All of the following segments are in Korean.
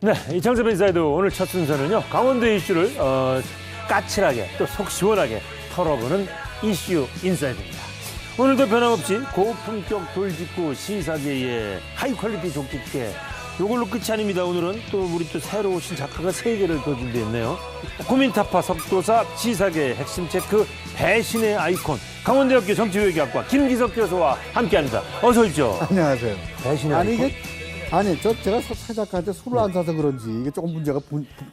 네, 이창섭 인사이드 오늘 첫 순서는요. 강원도 이슈를 까칠하게 또 속 시원하게 털어보는 이슈 인사이드입니다. 오늘도 변함없이 고품격 돌직구 시사계의 하이 퀄리티 족집게 요걸로 끝이 아닙니다. 오늘은 또 우리 또 새로 오신 작가가 3개를 더 준비했네요. 고민타파 석도사 시사계의 핵심 체크 배신의 아이콘 강원대학교 정치외교학과 김기석 교수와 함께합니다. 어서 오십시오. 안녕하세요. 배신의 아니 아이콘? 제가 서 작가한테 술을 안 사서 그런지 이게 조금 문제가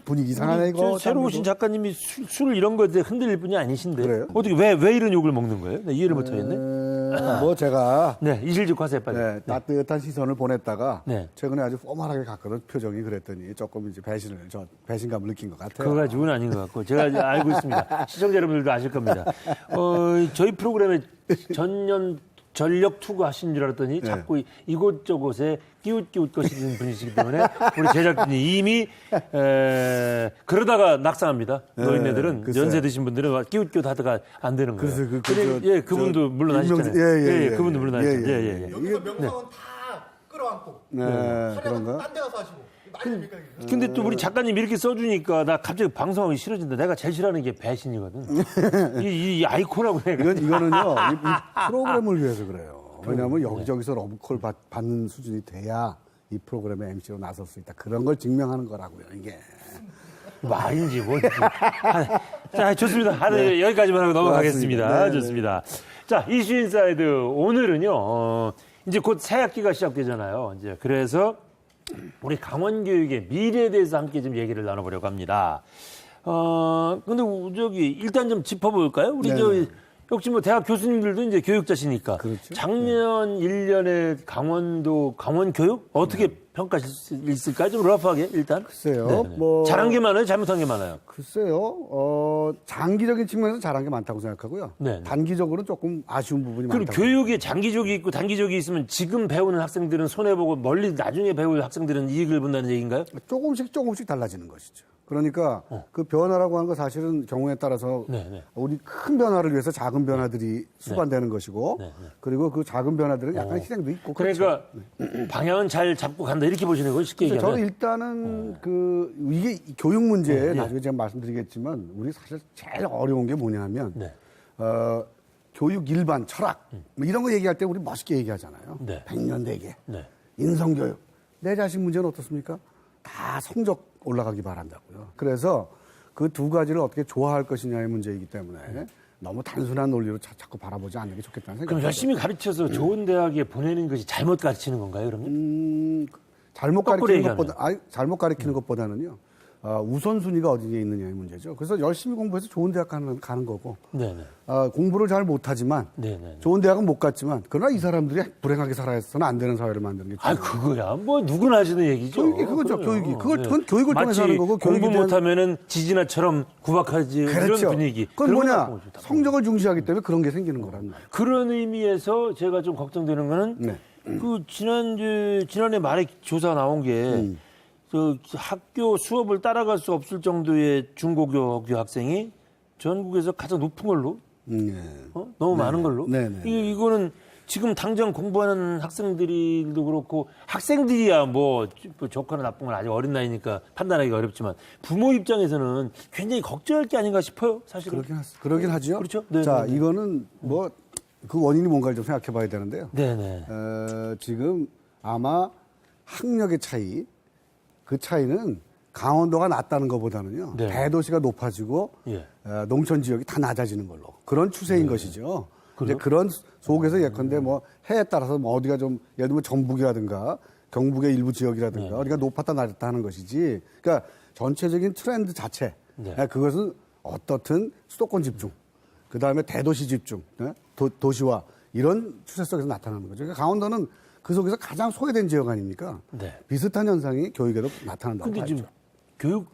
분위기 이상하네 이거. 새로 오신 작가님이 술 이런 거에 흔들릴 분이 아니신데 그래요? 어떻게 왜 이런 욕을 먹는 거예요? 네, 이해를 못하겠네. 뭐 제가 네, 이실직 하세요 빨리. 네, 따뜻한 시선을 보냈다가 네. 최근에 아주 포멀하게 갔거든 표정이. 그랬더니 조금 이제 배신감을 느낀 것 같아요. 그거 가지고는 아닌 것 같고 제가 알고 있습니다. 시청자 여러분들도 아실 겁니다. 저희 프로그램에 전년 전력 투구하신 줄 알았더니 자꾸 이곳저곳에 끼웃끼웃 거시는 분이시기 때문에 우리 제작진이 이미 그러다가 낙상합니다. 노인네들은 글쎄요. 연세 드신 분들은 끼웃끼웃 하다가 안 되는 거예요. 그래서 그분도 물론 하셨잖아요. 그분도 물론 하셨잖아요. 예. 여기서 명성은 다 끌어안고 그런가? 촬영은 딴 데 가서 하시고 말입니까 이게? 근데 또 우리 작가님 이렇게 써주니까 나 갑자기 방송하기 싫어진다. 내가 제일 싫어하는 게 배신이거든. 이 아이콘하고 내가. 이거는요 이 프로그램을 위해서 그래요. 왜냐하면 여기저기서 러브콜 받는 수준이 돼야 이 프로그램의 MC로 나설 수 있다. 그런 걸 증명하는 거라고요 이게. 말인지 뭔지. 자, 좋습니다. 여기까지만 하고 넘어가겠습니다. 맞습니다. 네, 좋습니다. 자, 이슈 인사이드 오늘은요. 이제 곧 새 학기가 시작되잖아요. 이제 그래서 우리 강원교육의 미래에 대해서 함께 좀 얘기를 나눠보려고 합니다. 근데 저기 일단 좀 짚어볼까요? 우리 네. 역시 뭐 대학 교수님들도 이제 교육자시니까 그렇죠. 작년 1년에 강원교육 어떻게 평가하실 수 있을까요? 좀 러프하게 일단. 글쎄요. 네네. 뭐 잘한 게 많아요? 잘못한 게 많아요? 글쎄요. 장기적인 측면에서 잘한 게 많다고 생각하고요. 네네. 단기적으로는 조금 아쉬운 부분이 그럼 많다고. 교육에 장기적이 있고 단기적이 있으면 지금 배우는 학생들은 손해보고 멀리 나중에 배울 학생들은 이익을 본다는 얘기인가요? 조금씩 달라지는 것이죠. 그러니까 그 변화라고 하는 거 사실은 경우에 따라서 네네. 우리 큰 변화를 위해서 작은 변화들이 수반되는 것이고 그리고 그 작은 변화들은 약간 희생도 있고. 그러니까 방향은 잘 잡고 간다 이렇게 보시는 거예요? 쉽게 그래서 얘기하면. 저는 일단은 이게 교육 문제 네, 나중에 제가 말씀드리겠지만 우리 사실 제일 어려운 게 뭐냐면 네. 교육 일반 철학 뭐 이런 거 얘기할 때 우리 멋있게 얘기하잖아요. 네. 100년 대계 네. 인성교육. 내 자식 문제는 어떻습니까? 다 성적 올라가기 바란다고요. 그래서 그 두 가지를 어떻게 조화할 것이냐의 문제이기 때문에 너무 단순한 논리로 자꾸 바라보지 않는 게 좋겠다는 생각이 그럼 열심히 가르쳐서 좋은 대학에 보내는 것이 잘못 가르치는 건가요, 그러면? 잘못 거꾸로 가르치는 것보다 잘못 가르치는 것보다는요. 우선순위가 어디에 있느냐의 문제죠. 그래서 열심히 공부해서 좋은 대학 가는 거고 네네. 공부를 잘 못하지만 네네. 좋은 대학은 못 갔지만 그러나 이 사람들이 불행하게 살아서는 안 되는 사회를 만드는 게 아, 그거야. 뭐 누구나 하시는 얘기죠. 교육이 그거죠. 그럼요. 교육이. 그건 교육을 통해서 하는 거고 공부 교육에 대한- 못하면은 지진아처럼 구박하지 그렇죠. 이런 분위기. 그건 그런 뭐냐? 거 좋다. 성적을 중시하기 때문에 그런 게 생기는 거란 말이에요. 그런 의미에서 제가 좀 걱정되는 거는 네. 그 지난해 말에 조사 나온 게 그 학교 수업을 따라갈 수 없을 정도의 중고교 학생이 전국에서 가장 높은 걸로 네. 너무 많은 걸로 네네. 이거는 지금 당장 공부하는 학생들도 그렇고 학생들이야 뭐 좋거나 나쁜 건 아직 어린 나이니까 판단하기가 어렵지만 부모 입장에서는 굉장히 걱정할 게 아닌가 싶어요 사실은. 그러긴 하죠. 그렇죠. 네, 자, 네, 네. 이거는 뭐 그 원인이 뭔가를 좀 생각해 봐야 되는데요. 네네. 지금 아마 학력의 차이, 그 차이는 강원도가 낮다는 것보다는요. 네. 대도시가 높아지고 예. 농촌 지역이 다 낮아지는 걸로 그런 추세인 것이죠. 이제 그래요? 그런 속에서 예컨대 뭐 해에 따라서 뭐 어디가 좀 예를 들면 전북이라든가 경북의 일부 지역이라든가 어디가 높았다 낮았다 하는 것이지. 그러니까 전체적인 트렌드 자체 그것은 어떻든 수도권 집중, 그 다음에 대도시 집중, 도시화 이런 추세 속에서 나타나는 거죠. 그러니까 강원도는 그 속에서 가장 소외된 지역 아닙니까? 네. 비슷한 현상이 교육에도 나타난다고 근데 봐야죠. 지금 교육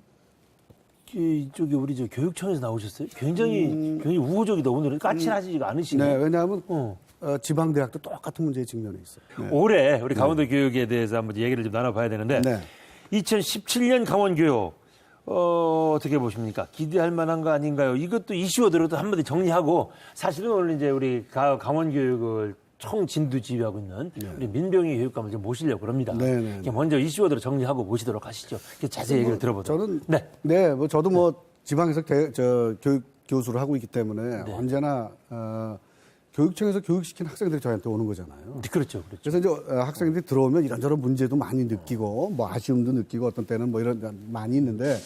이쪽에 우리 저 교육청에서 나오셨어요? 굉장히 우호적이다. 오늘은 까칠하지가 않으시네. 네, 왜냐하면 어. 지방대학도 똑같은 문제에 직면해 있어요. 네. 올해 우리 강원도 교육에 대해서 한번 얘기를 좀 나눠봐야 되는데 네. 2017년 강원 교육 어떻게 보십니까? 기대할 만한 거 아닌가요? 이것도 이슈어들어도 한마디 정리하고 사실은 오늘 이제 우리 강원 교육을 총 진두지휘하고 있는 우리 민병희 교육감을 좀 모시려고 합니다. 네. 먼저 이슈워드로 정리하고 모시도록 하시죠. 자세히 얘기를 들어보도록. 저는 네. 뭐 저도 뭐 지방에서 교육 교수를 하고 있기 때문에 네. 언제나 교육청에서 교육시킨 학생들이 저한테 오는 거잖아요. 그렇죠. 그래서 이제 학생들이 들어오면 이런저런 문제도 많이 느끼고 뭐 아쉬움도 느끼고 어떤 때는 뭐 이런 많이 있는데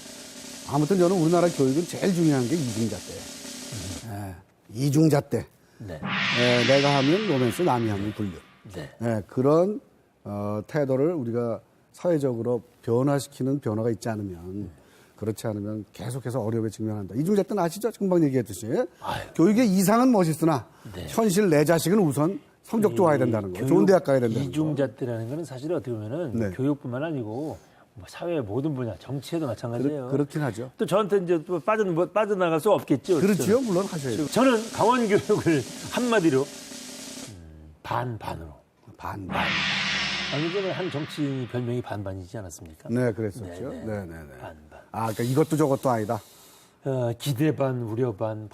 아무튼 저는 우리나라 교육은 제일 중요한 게 이중잣대. 이중잣대. 네. 내가 하면 로맨스, 남이 하면 불륜. 네. 그런 태도를 우리가 사회적으로 변화시키는 변화가 있지 않으면 그렇지 않으면 계속해서 어려움에 직면한다. 이중잣대는 아시죠? 금방 얘기했듯이 교육의 이상은 멋있으나 네. 현실 내 자식은 우선 성적 좋아야 된다는 거. 좋은 대학 가야 된다는 거. 이중잣대라는 거는 사실 어떻게 보면은 네. 교육뿐만 아니고 뭐 사회의 모든 분야, 정치에도 마찬가지예요. 그렇긴 하죠. 또 저한테 이제 또 빠져나갈 수 없겠죠. 그렇죠. 물론 하셔야죠. 저는 강원 교육을 한마디로 반반으로. 반반. 얼마 전에 한 정치인이 별명이 반반이지 않았습니까? 네, 그랬었죠. 네. 네네네. 반반. 그러니까 이것도 저것도 아니다. 기대 반, 우려 반,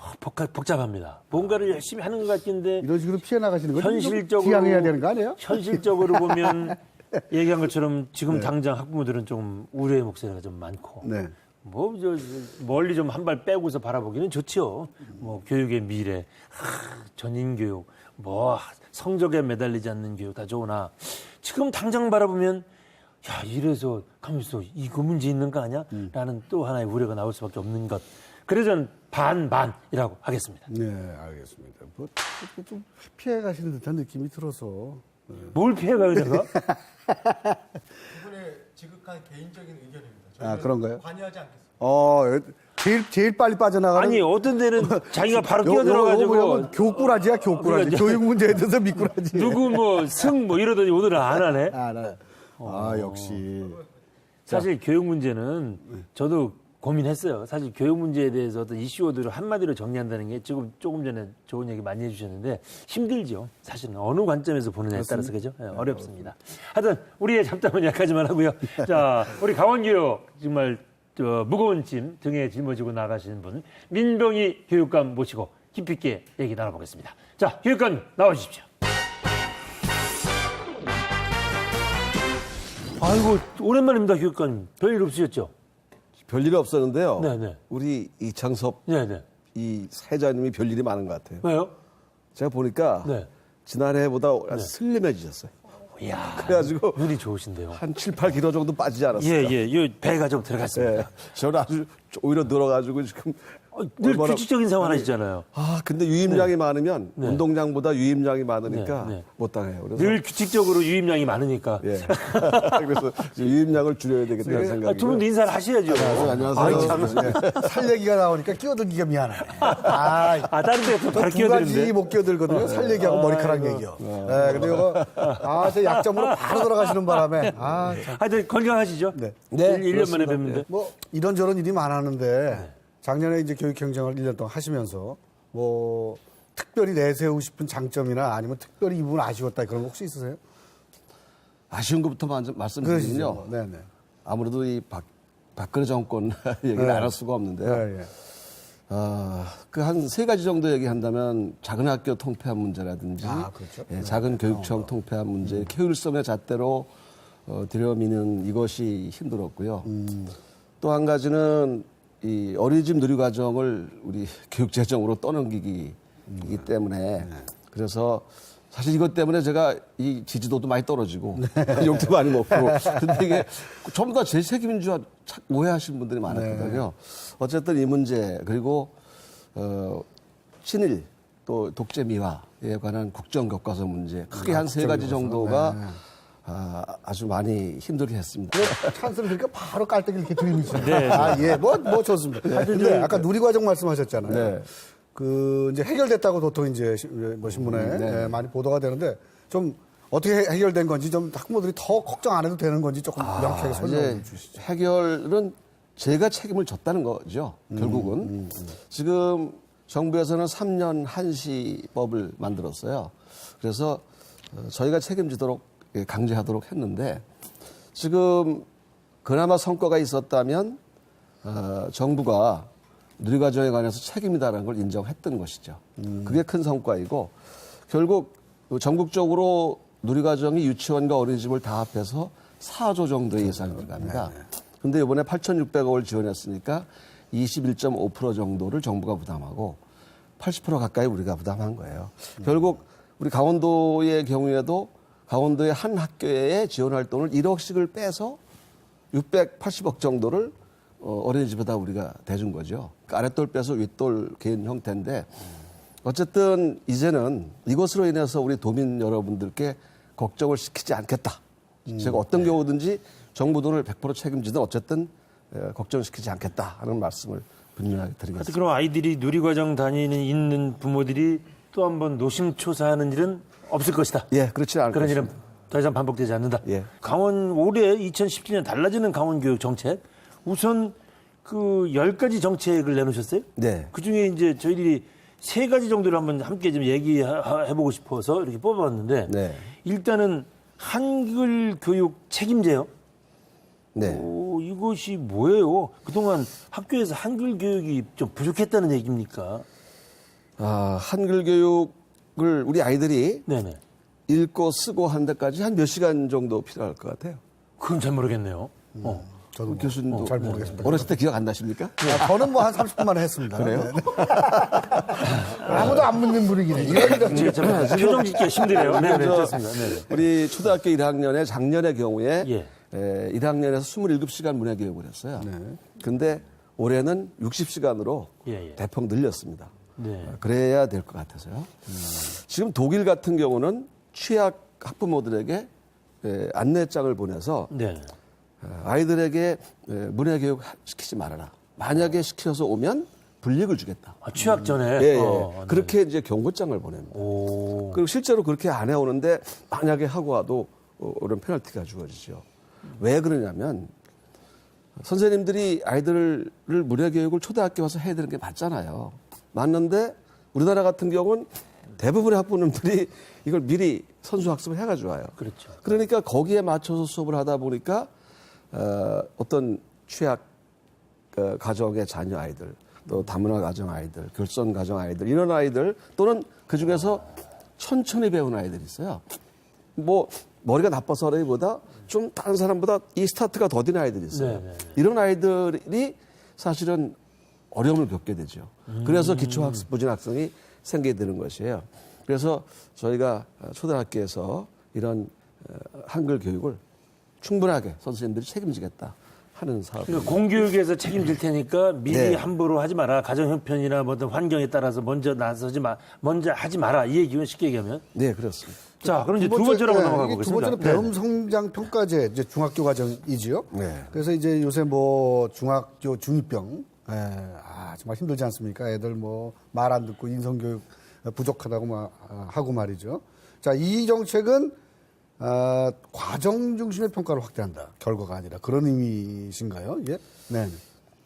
복잡합니다. 뭔가를 열심히 하는 것 같긴데 이런 식으로 피해 나가시는 건 현실적으로 지양해야 되는 거 아니에요? 현실적으로 보면 얘기한 것처럼 지금 당장 학부모들은 좀 우려의 목소리가 좀 많고 네. 뭐 멀리 좀 한 발 빼고서 바라보기는 좋죠. 뭐 교육의 미래, 전인 교육, 뭐 성적에 매달리지 않는 교육 다 좋으나 지금 당장 바라보면 야 이래서 가면서 이거 문제 있는 거 아니야? 라는 또 하나의 우려가 나올 수밖에 없는 것. 그래서 저는 반반이라고 하겠습니다. 네, 알겠습니다. 뭐, 좀 피해 가시는 듯한 느낌이 들어서. 뭘 피해가요, 제가? 이분의 지극한 개인적인 의견입니다. 저희는 그런가요? 관여하지 않겠습니다. 제일 빨리 빠져나가는. 아니 어떤 데는 자기가 바로 뛰어들어가지고 교꾸라지야, 교꾸라지. 교육 문제에 대해서 미꾸라지. 누구 뭐 승 뭐 이러더니 오늘은 안 하네. 역시. 사실 교육 문제는 저도 고민했어요. 사실 교육 문제에 대해서 어떤 이슈워드를 한마디로 정리한다는 게 지금 조금 전에 좋은 얘기 많이 해주셨는데 힘들죠. 사실은 어느 관점에서 보느냐에 따라서 그죠? 네, 어렵습니다. 하여튼 우리의 잡담은 여기까지만 하고요. 자, 우리 강원교육 정말 무거운 짐 등에 짊어지고 나가시는 분 민병희 교육감 모시고 깊이 있게 얘기 나눠보겠습니다. 자, 교육감 나와주십시오. 아이고 오랜만입니다, 교육감. 별일 없으셨죠? 별일이 없었는데요. 네네. 우리 이창섭 네네. 이 사회자님이 별일이 많은 것 같아요. 왜요? 제가 보니까 네. 지난해보다 슬림해지셨어요. 이야, 그래가지고 눈이 좋으신데요. 한 7, 8kg 정도 빠지지 않았어요. 예. 이 배가 좀 들어갔습니다. 예. 저는 아주 오히려 늘어가지고 지금 늘 얼마나- 규칙적인 생활 하시잖아요. 근데 유임량이 많으면 네. 운동량보다 유임량이 많으니까 네. 못 당해요. 그래서 늘 규칙적으로 유임량이 많으니까. 예. 그래서 이제 유임량을 줄여야 되겠다는 생각이. 두 분도 인사를 하셔야죠. 안녕하세요. 살 얘기가 나오니까 끼어들기가 미안하네. 다른 데가 또 바로 두 가지 끼어드는데. 못 끼어들거든요. 살 얘기하고 머리카락 얘기요. 근데 이거, 저 약점으로 바로 들어가시는 바람에. 참. 하여튼 건강하시죠? 네. 1년 만에 뵙는데. 뭐, 이런저런 일이 많았는데, 작년에 이제 교육행정을 1년 동안 하시면서, 뭐, 특별히 내세우고 싶은 장점이나 아니면 특별히 이 부분 아쉬웠다 그런 거 혹시 있으세요? 아쉬운 것부터 먼저 말씀드리면요. 네네. 아무래도 이 박근혜 정권 얘기를 안 할 수가 없는데요. 예. 그 한 세 가지 정도 얘기한다면 작은 학교 통폐합 문제라든지 그렇죠. 예, 작은 교육청 통폐합 문제, 효율성의 잣대로 들여미는 이것이 힘들었고요. 또 한 가지는 이 어린이집 누리과정을 우리 교육재정으로 떠넘기기 때문에 그래서 사실 이것 때문에 제가 이 지지도도 많이 떨어지고 욕도 많이 먹고 근데 이게 전부 다 제 책임인 줄 오해하시는 분들이 많았거든요. 어쨌든 이 문제 그리고 친일 또 독재 미화에 관한 국정교과서 문제 크게 한 세 가지 정도가 아주 많이 힘들게 했습니다. 찬스를 드니까 바로 깔때기 이렇게 들이미시네. 네. 뭐 좋습니다. 근데 아까 누리과정 말씀하셨잖아요. 네. 이제 해결됐다고 보통 이제 뭐 신문에 많이 보도가 되는데 좀 어떻게 해결된 건지 좀 학부모들이 더 걱정 안 해도 되는 건지 조금 명쾌하게 설명해 이제 주시죠. 해결은 제가 책임을 졌다는 거죠. 결국은 지금 정부에서는 3년 한시법을 만들었어요. 그래서 저희가 책임지도록 강제하도록 했는데 지금 그나마 성과가 있었다면 정부가 누리과정에 관해서 책임이다라는 걸 인정했던 것이죠. 그게 큰 성과이고 결국 전국적으로 누리과정이 유치원과 어린이집을 다 합해서 4조 정도의 예산이 들어갑니다. 그런데 이번에 8,600억을 지원했으니까 21.5% 정도를 정부가 부담하고 80% 가까이 우리가 부담한 거예요. 결국 우리 강원도의 경우에도 강원도의 한 학교에 지원할 돈을 1억씩을 빼서 680억 정도를 어린이집에다 우리가 대준 거죠. 그러니까 아랫돌 빼서 윗돌 개인 형태인데 어쨌든 이제는 이것으로 인해서 우리 도민 여러분들께 걱정을 시키지 않겠다. 제가 어떤 경우든지 정부 돈을 100% 책임지든 어쨌든 걱정시키지 않겠다 하는 말씀을 분명하게 드리겠습니다. 그럼 아이들이 누리과정 있는 부모들이 또 한번 노심초사하는 일은 없을 것이다. 예, 그렇지 않을 그런 일은 것입니다. 더 이상 반복되지 않는다. 예. 강원 올해 2017년 달라지는 강원교육 정책 우선 그 10가지 정책을 내놓으셨어요. 네. 그 중에 이제 저희들이 3가지 정도를 한번 함께 좀 얘기해보고 싶어서 이렇게 뽑아봤는데 네. 일단은 한글 교육 책임제요. 네. 이것이 뭐예요? 그동안 학교에서 한글 교육이 좀 부족했다는 얘기입니까? 한글 교육을 우리 아이들이 네네. 읽고 쓰고 하는 데까지 한 몇 시간 정도 필요할 것 같아요. 그건 잘 모르겠네요. 저도 교수님도 잘 모르겠습니다. 어렸을 때 기억 안 나십니까? 저는 뭐 한 30분 만에 했습니다. 그래요? 네. 아무도 안 묻는 분위기네. 이게 참 표정 짓기가 힘드네요. 네, 좋습니다. 네. 우리 초등학교 1학년에 작년의 경우에 예. 1학년에서 27시간 문화교육을 했어요. 근데 올해는 60시간으로 예, 예. 대폭 늘렸습니다. 네. 그래야 될 것 같아서요. 지금 독일 같은 경우는 취약 학부모들에게 안내장을 보내서 네. 아이들에게 문화교육 시키지 말아라. 만약에 시켜서 오면 불이익을 주겠다. 취학 전에. 예, 예. 네. 그렇게 이제 경고장을 보냅니다. 오. 그리고 실제로 그렇게 안 해오는데 만약에 하고 와도 이런 페널티가 주어지죠. 왜 그러냐면 선생님들이 아이들을 문화교육을 초등학교 와서 해야 되는 게 맞잖아요. 맞는데 우리나라 같은 경우는 대부분의 학부모님들이 이걸 미리 선수학습을 해가지고 와요. 그렇죠. 그러니까 거기에 맞춰서 수업을 하다 보니까 어떤 취약 가정의 자녀 아이들, 또 다문화 가정 아이들, 결손 가정 아이들 이런 아이들 또는 그 중에서 천천히 배우는 아이들이 있어요. 뭐 머리가 나빠서라기보다 좀 다른 사람보다 이 스타트가 더딘 아이들이 있어요. 네. 이런 아이들이 사실은 어려움을 겪게 되죠. 그래서 기초학습 부진 학생이 생기게 되는 것이에요. 그래서 저희가 초등학교에서 이런 한글 교육을 충분하게 선생님들이 책임지겠다 하는 사업. 그러니까 공교육에서 책임질 테니까 미리 네. 함부로 하지 마라. 가정 형편이나 뭐 어떤 환경에 따라서 먼저 먼저 하지 마라. 이 얘기는 쉽게 얘기하면. 네, 그렇습니다. 자, 그럼 이제 두 번째로 넘어가 두 보겠습니다. 번째는 배움 성장 평가제 이제 중학교 과정이지요. 네. 그래서 이제 요새 뭐 중학교 중2병 정말 힘들지 않습니까? 애들 뭐 말 안 듣고 인성 교육 부족하다고 하고 말이죠. 자, 이 정책은 과정 중심의 평가를 확대한다. 결과가 아니라 그런 의미신가요? 이게? 네.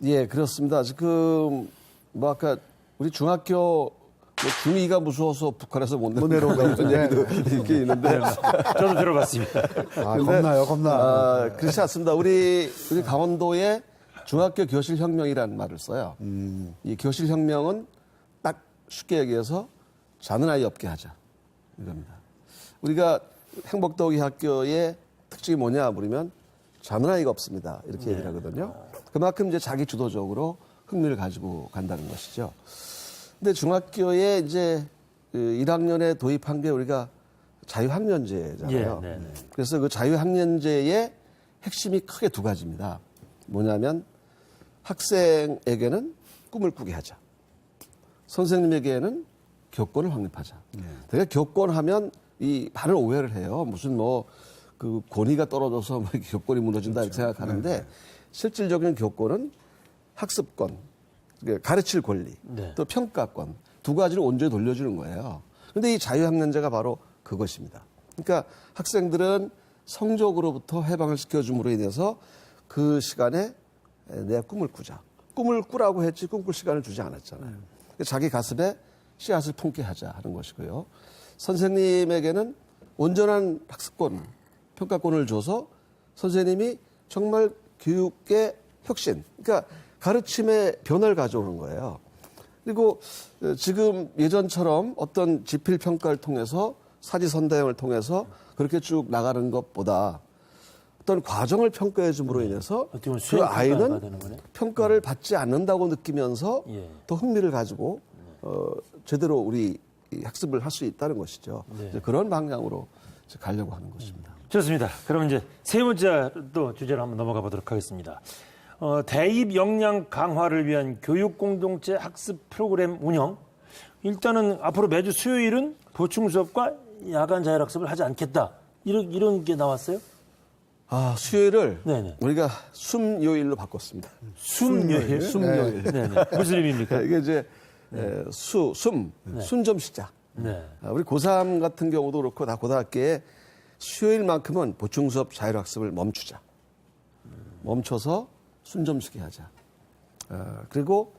예, 그렇습니다. 지금 뭐 아까 우리 중학교 중2가 무서워서 북한에서 못 내려온다고 내려온다고. 이런 얘기도 있긴 있는데 저도 들어봤습니다. 겁나요, 겁나. 그렇지 않습니다. 우리 강원도에 중학교 교실혁명이라는 말을 써요. 이 교실혁명은 딱 쉽게 얘기해서 자는 아이 없게 하자 이겁니다. 우리가 행복더기 학교의 특징이 뭐냐 물으면 자는 아이가 없습니다. 이렇게 얘기를 하거든요. 그만큼 이제 자기 주도적으로 흥미를 가지고 간다는 것이죠. 근데 중학교에 이제 1학년에 도입한 게 우리가 자유학년제잖아요. 예, 네, 네. 그래서 그 자유학년제의 핵심이 크게 두 가지입니다. 뭐냐면 학생에게는 꿈을 꾸게 하자. 선생님에게는 교권을 확립하자. 되게 교권하면 이 많은 오해를 해요. 무슨 뭐 그 권위가 떨어져서 뭐 교권이 무너진다 이렇게 생각하는데 실질적인 교권은 학습권, 가르칠 권리, 네. 또 평가권 두 가지를 온전히 돌려주는 거예요. 그런데 이 자유학년제가 바로 그것입니다. 그러니까 학생들은 성적으로부터 해방을 시켜줌으로 인해서 그 시간에 내 꿈을 꾸자. 꿈을 꾸라고 했지 꿈꿀 시간을 주지 않았잖아요. 자기 가슴에 씨앗을 품게 하자 하는 것이고요. 선생님에게는 온전한 학습권, 평가권을 줘서 선생님이 정말 교육의 혁신, 그러니까 가르침의 변화를 가져오는 거예요. 그리고 지금 예전처럼 어떤 지필평가를 통해서 사지선다형을 통해서 그렇게 쭉 나가는 것보다 어떤 과정을 평가해 줌으로 인해서 어떻게 보면 그 수행 평가가 아이는 되는 거네. 평가를 받지 않는다고 느끼면서 예. 더 흥미를 가지고 제대로 우리 이 학습을 할 수 있다는 것이죠. 네. 이제 그런 방향으로 이제 가려고 하는 것입니다. 좋습니다. 그럼 이제 세 번째 또 주제로 한번 넘어가 보도록 하겠습니다. 대입 역량 강화를 위한 교육 공동체 학습 프로그램 운영. 일단은 앞으로 매주 수요일은 보충 수업과 야간 자율학습을 하지 않겠다. 이런 게 나왔어요? 아, 수요일을 네네. 우리가 숨요일로 바꿨습니다. 숨요일. 숨요일. 네네. 무슨 의미입니까? 이게 이제 숨 좀 쉬자. 네. 우리 고3 같은 경우도 그렇고 다 고등학교에 수요일만큼은 보충 수업 자율학습을 멈추자. 멈춰서 숨 좀 쉬게 하자. 그리고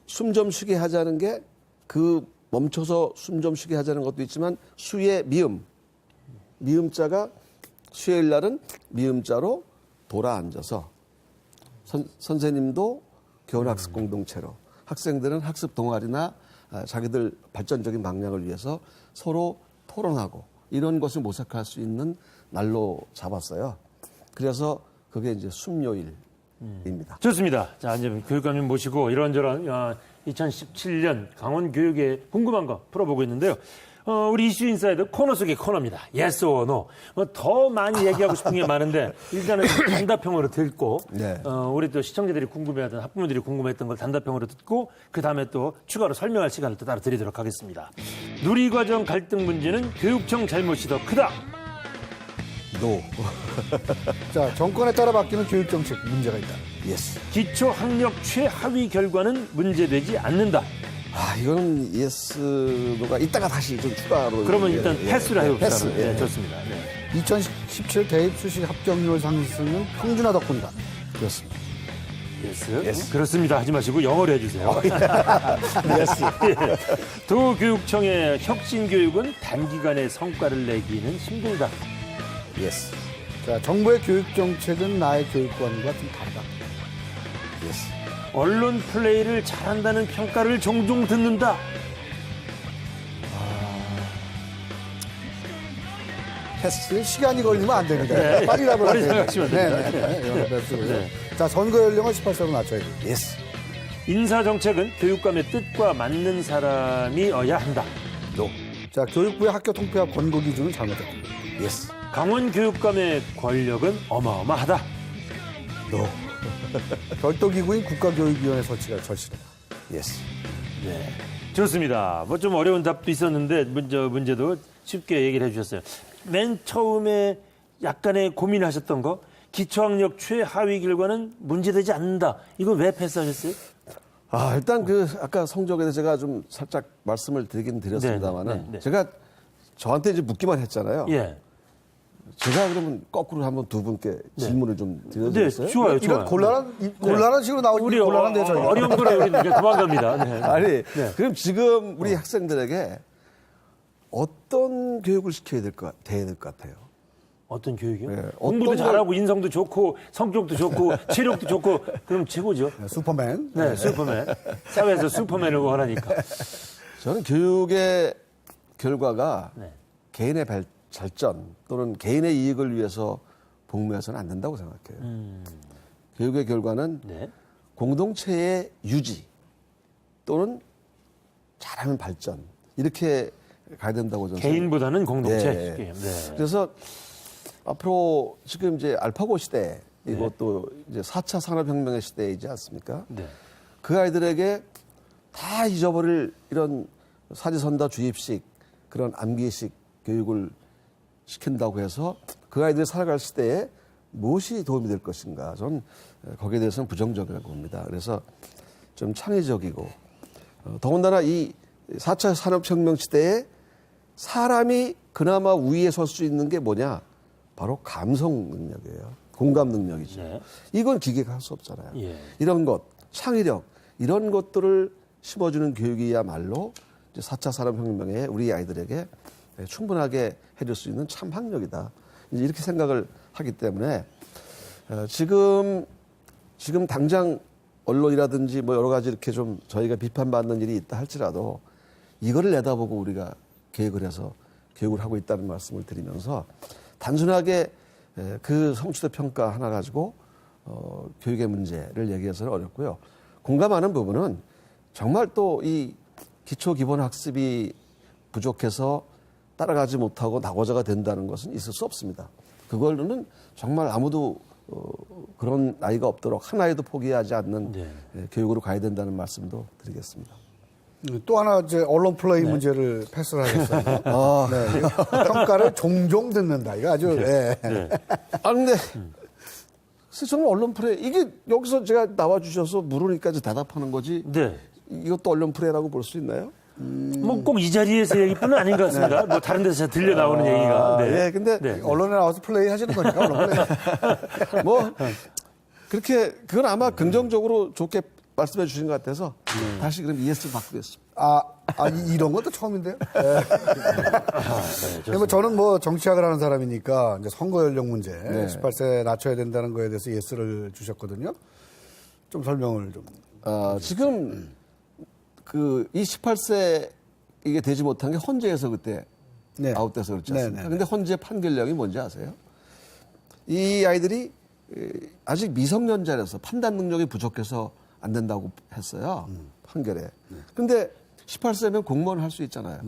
숨 좀 쉬게 하자는 게 그 멈춰서 숨 좀 쉬게 하자는 것도 있지만 수의 미음자가 수요일 날은 미음자로 돌아 앉아서 선생님도 교원학습 공동체로 학생들은 학습 동아리나 자기들 발전적인 방향을 위해서 서로 토론하고 이런 것을 모색할 수 있는 날로 잡았어요. 그래서 그게 이제 숨요일입니다. 좋습니다. 자, 이제 교육감님 모시고 이런저런 2017년 강원 교육에 궁금한 거 풀어보고 있는데요. 우리 이슈 인사이드 코너 속의 코너입니다. Yes or No. 더 많이 얘기하고 싶은 게 많은데 일단은 단답형으로 듣고 네. 우리 또 시청자들이 궁금해하던 학부모들이 궁금했던 걸 단답형으로 듣고 그 다음에 또 추가로 설명할 시간을 또 따로 드리도록 하겠습니다. 누리과정 갈등 문제는 교육청 잘못이 더 크다. 노. 자, 정권에 따라 바뀌는 교육 정책 문제가 있다. 예스. 기초 학력 최하위 결과는 문제되지 않는다. 아, 이거는 예스가 이따가 다시 좀 추가로. 그러면 일단 패스를 해봅시다. 패스. 네, 좋습니다. 네. 2017 대입 수시 합격률 상승은 평준화 덕분이다. 그렇습니다. 예스. 그렇습니다. 하지 마시고 영어로 해주세요. 예스. 도교육청의 혁신교육은 단기간에 성과를 내기는 힘들다. 예스. 자, 정부의 교육 정책은 나의 교육관과 좀 다르다. 예스. 언론 플레이를 잘한다는 평가를 종종 듣는다. 패스. 시간이 걸리면 안 됩니다. 네. 빨리 답을 빨리 하세요. 생각하시면 됩니다. 네. 패스고요. 네. 자, 선거 연령은 18세로 낮춰야 돼요. 예스. 인사정책은 교육감의 뜻과 맞는 사람이어야 한다. 노. 자, 교육부의 학교 통폐합 권고 기준은 잘못됐다. 예스. 강원 교육감의 권력은 어마어마하다. 노. 별도기구인 국가교육위원회 설치가 절실하다. 예스. 네. 좋습니다. 뭐 좀 어려운 답도 있었는데 문제도 쉽게 얘기를 해주셨어요. 맨 처음에 약간의 고민하셨던 거 기초학력 최하위 결과는 문제되지 않는다. 이거 왜 패스하셨어요? 아, 일단 아까 성적에 대해서 제가 좀 살짝 말씀을 드리긴 드렸습니다만은 네. 제가 저한테 이제 묻기만 했잖아요. 예. 제가 그러면 거꾸로 한번 두 분께 질문을 좀 드려주겠어요? 네, 좋아요. 이런 곤란한 식으로 나오기 우리 곤란한데요, 저희가. 어려운 거를 우리 이제 도망갑니다. 네. 아니, 그럼 지금 우리 학생들에게 어떤 교육을 시켜야 될 것 같아요? 어떤 교육이요? 네, 공부도 어떤 잘하고 인성도 좋고 성격도 좋고 체력도 좋고 그럼 최고죠. 슈퍼맨. 네, 슈퍼맨. 사회에서 슈퍼맨을 원하니까. 저는 교육의 결과가 네. 개인의 발전 또는 개인의 이익을 위해서 복무해서는 안 된다고 생각해요. 교육의 결과는 네. 공동체의 유지 또는 잘하는 발전 이렇게 가야 된다고 저는 개인보다는 공동체. 네. 네. 그래서 앞으로 지금 이제 알파고 시대 이것도 이제 4차 산업혁명의 시대이지 않습니까? 네. 그 아이들에게 다 잊어버릴 이런 사지선다 주입식 그런 암기식 교육을 시킨다고 해서 그 아이들이 살아갈 시대에 무엇이 도움이 될 것인가. 저는 거기에 대해서는 부정적이라고 봅니다. 그래서 좀 창의적이고 더군다나 이 4차 산업혁명 시대에 사람이 그나마 우위에 설 수 있는 게 뭐냐? 바로 감성 능력이에요. 공감 능력이죠. 네. 이건 기계가 할 수 없잖아요. 예. 이런 것, 창의력, 이런 것들을 심어주는 교육이야말로 이제 4차 산업혁명에 우리 아이들에게 충분하게 해줄 수 있는 참 학력이다. 이제 이렇게 생각을 하기 때문에 지금 당장 언론이라든지 뭐 여러 가지 이렇게 좀 저희가 비판받는 일이 있다 할지라도 이거를 내다보고 우리가 계획을 해서 교육을 하고 있다는 말씀을 드리면서 단순하게 그 성취도 평가 하나 가지고 교육의 문제를 얘기해서는 어렵고요. 공감하는 부분은 정말 또 이 기초 기본 학습이 부족해서 따라가지 못하고 낙오자가 된다는 것은 있을 수 없습니다. 그걸로는 정말 아무도 그런 아이가 없도록 한 아이도 포기하지 않는 교육으로 가야 된다는 말씀도 드리겠습니다. 또 하나 이제 언론 플레이 문제를 패스를 하겠어요. 네, 이거 평가를 종종 듣는다. 이거 아주 아 근데 사실 저는 언론 플레이 이게 여기서 제가 나와 주셔서 물으니까 대답하는 거지. 네. 이것도 언론 플레이라고 볼 수 있나요? 뭐 꼭 이 자리에서 얘기뿐은 아닌 것 같습니다. 뭐 다른 데서 들려 나오는 얘기가. 네. 예, 근데 네. 언론에 나와서 플레이 하시는 거니까 언론 플레이. 뭐 그렇게 그건 아마 긍정적으로 좋게 말씀해 주신 것 같아서 다시 그럼 ES를 바꾸겠습니다. 이런 것도 처음인데요. 네. 뭐 저는 뭐 정치학을 하는 사람이니까 이제 선거 연령 문제, 18세 낮춰야 된다는 거에 대해서 예스를 주셨거든요. 좀 설명을 좀. 지금 그 18세 이게 되지 못한 게 헌재에서 그때 아웃돼서 그렇지 않습니까? 근데 헌재 판결력이 뭔지 아세요? 이 아이들이 아직 미성년자라서 판단 능력이 부족해서 안 된다고 했어요. 판결에. 근데 18세면 공무원을 할 수 있잖아요.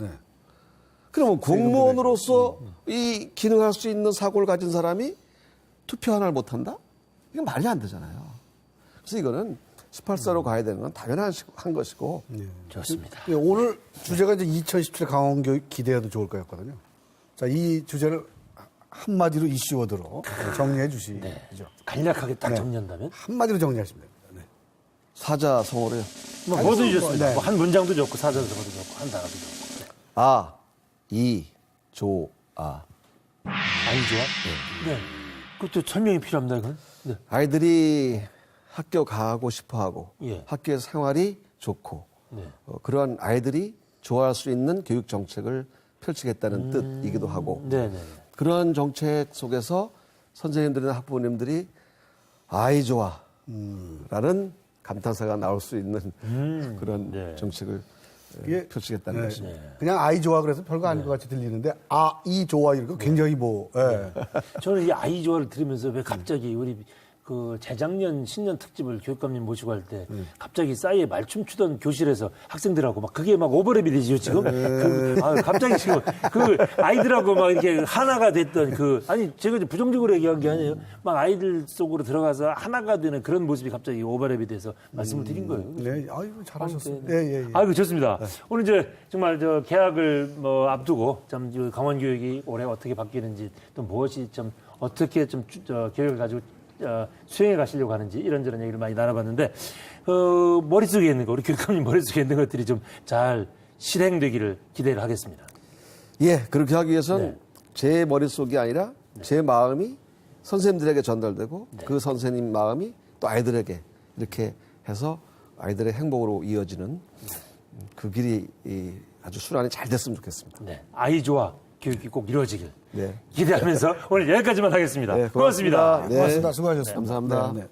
그러면 공무원으로서 이 기능할 수 있는 사고를 가진 사람이 투표 하나를 못 한다? 이건 말이 안 되잖아요. 그래서 이거는 18세로 가야 되는 건 당연한 것이고. 좋습니다. 오늘 주제가 이제 2017 강원교육 기대해도 좋을 거였거든요. 자, 이 주제를 한마디로 이슈워드로 정리해 주시죠. 간략하게 딱 정리한다면? 한마디로 정리하시면 됩니다. 사자성어로요. 뭐 뭐든 좋습니다. 뭐한 문장도 좋고 사전성어도 좋고 한 단어도 좋고. 아이조아. 아이좋아? 네. 그것도 설명이 필요합니다, 이건. 네. 아이들이 학교 가고 싶어하고 예. 학교 생활이 좋고 그러한 아이들이 좋아할 수 있는 교육 정책을 펼치겠다는 뜻이기도 하고 네네. 그런 정책 속에서 선생님들이나 학부모님들이 아이 좋아라는 감탄사가 나올 수 있는 그런 정책을 펼치겠다는 것입니다. 그냥 아이 좋아 그래서 별거 아닌 것 같이 들리는데 이 좋아 이거 굉장히 뭐 저는 이 아이좋아를 들으면서 왜 갑자기 우리 그 재작년 신년 특집을 교육감님 모시고 할 때 갑자기 싸이에 말춤 추던 교실에서 학생들하고 막 그게 막 오버랩이 되죠 지금. 갑자기 지금 그 아이들하고 막 이렇게 하나가 됐던 아니 제가 이제 부정적으로 얘기한 게 아니에요. 막 아이들 속으로 들어가서 하나가 되는 그런 모습이 갑자기 오버랩이 돼서 말씀을 드린 거예요. 네, 아이고 잘하셨어요. 네. 아이고 좋습니다. 오늘 이제 정말 저 개학을 뭐 앞두고 참 강원 교육이 올해 어떻게 바뀌는지 또 무엇이 좀 어떻게 좀 계획을 가지고 수행해 가시려고 하는지 이런저런 얘기를 많이 나눠봤는데 머릿속에 있는 거 우리 교육감님 머릿속에 있는 것들이 좀 잘 실행되기를 기대를 하겠습니다. 예, 그렇게 하기 위해서는 제 머릿속이 아니라 제 마음이 선생님들에게 전달되고 그 선생님 마음이 또 아이들에게 이렇게 해서 아이들의 행복으로 이어지는 그 길이 아주 수란이 잘 됐으면 좋겠습니다. 네, 아이 좋아 교육이 꼭 이루어지길 네. 기대하면서 오늘 여기까지만 하겠습니다. 네, 고맙습니다. 네. 고맙습니다. 수고하셨습니다. 감사합니다. 네.